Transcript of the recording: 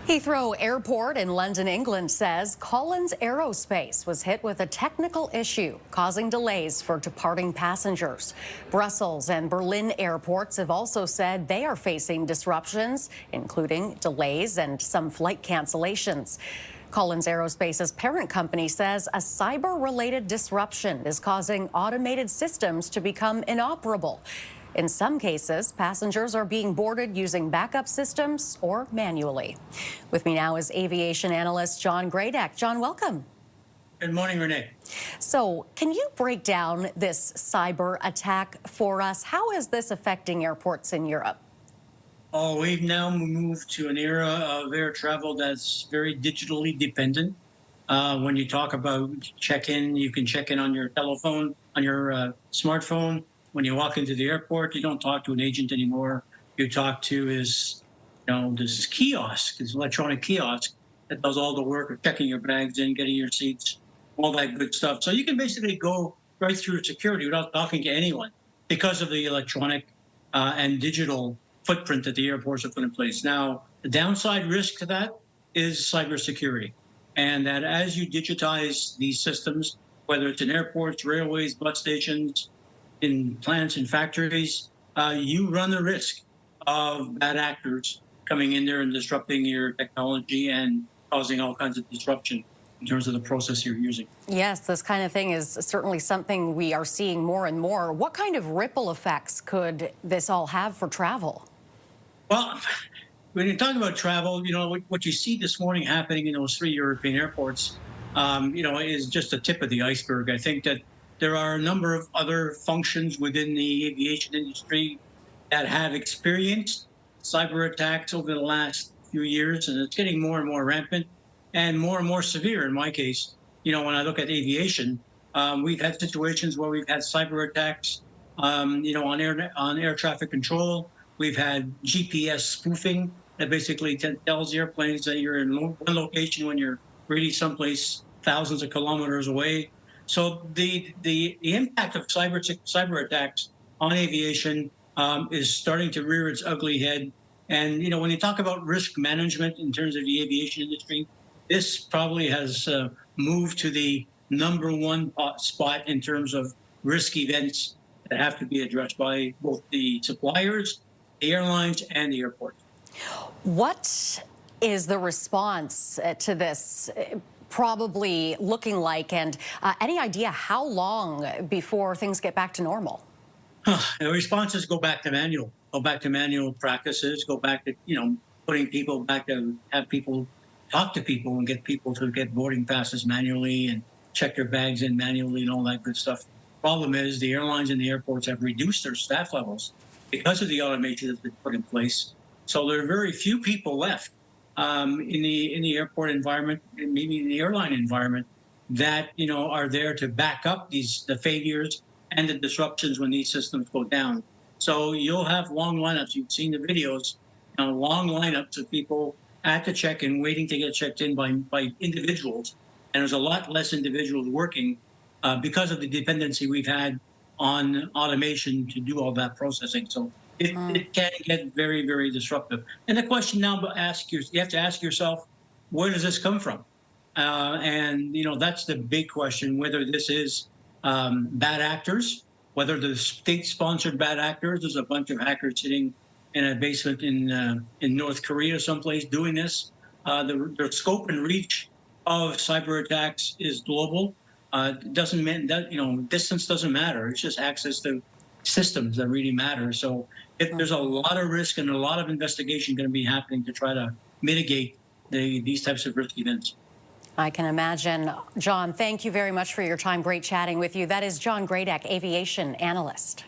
Heathrow Airport in London, England says Collins Aerospace was hit with a technical issue, causing delays for departing passengers. Brussels and Berlin airports have also said they are facing disruptions, including delays and some flight cancellations. Collins Aerospace's parent company says a cyber-related disruption is causing automated systems to become inoperable. In some cases, passengers are being boarded using backup systems or manually. With me now is aviation analyst John Gradek. John, welcome. Good morning, Renee. So, can you break down this cyber attack for us? How is this affecting airports in Europe? Oh, we've now moved to an era of air travel that's very digitally dependent. When you talk about check-in, you can check in on your telephone, on your smartphone. When you walk into the airport, you don't talk to an agent anymore. You talk to this kiosk, this electronic kiosk that does all the work of checking your bags in, getting your seats, all that good stuff. So you can basically go right through security without talking to anyone because of the electronic and digital footprint that the airports have put in place. Now, the downside risk to that is cybersecurity. And that as you digitize these systems, whether it's in airports, railways, bus stations, in plants and factories, you run the risk of bad actors coming in there and disrupting your technology and causing all kinds of disruption in terms of the process you're using. Yes, this kind of thing is certainly something we are seeing more and more. What kind of ripple effects could this all have for travel? Well, when you talk about travel, what you see this morning happening in those 3 European airports, is just the tip of the iceberg. I think that there are a number of other functions within the aviation industry that have experienced cyber attacks over the last few years, and it's getting more and more rampant and more severe in my case. When I look at aviation, we've had situations where we've had cyber attacks, on air traffic control. We've had GPS spoofing that basically tells airplanes that you're in one location when you're really someplace thousands of kilometers away. So the impact of cyber attacks on aviation is starting to rear its ugly head. And when you talk about risk management in terms of the aviation industry, this probably has moved to the #1 spot in terms of risk events that have to be addressed by both the suppliers, the airlines, and the airport. What is the response to this probably looking like, and any idea how long before things get back to normal? The responses go back to manual practices, go back to, putting people back to have people talk to people and get people to get boarding passes manually and check their bags in manually and all that good stuff. Problem is the airlines and the airports have reduced their staff levels because of the automation that's been put in place. So there are very few people left in the airport environment, and maybe in the airline environment, that are there to back up the failures and the disruptions when these systems go down. So you'll have long lineups. You've seen the videos, long lineups of people at the check-in waiting to get checked in by individuals, and there's a lot less individuals working because of the dependency we've had on automation to do all that processing. So it can get very, very disruptive. And the question now, you have to ask yourself, where does this come from? And that's the big question, whether this is bad actors, whether the state-sponsored bad actors. There's a bunch of hackers sitting in a basement in North Korea someplace doing this. The scope and reach of cyber attacks is global. It doesn't mean that, distance doesn't matter. It's just access to systems that really matter. So there's a lot of risk and a lot of investigation going to be happening to try to mitigate these types of risk events. I can imagine. John, thank you very much for your time. Great chatting with you. That is John Gradek, aviation analyst.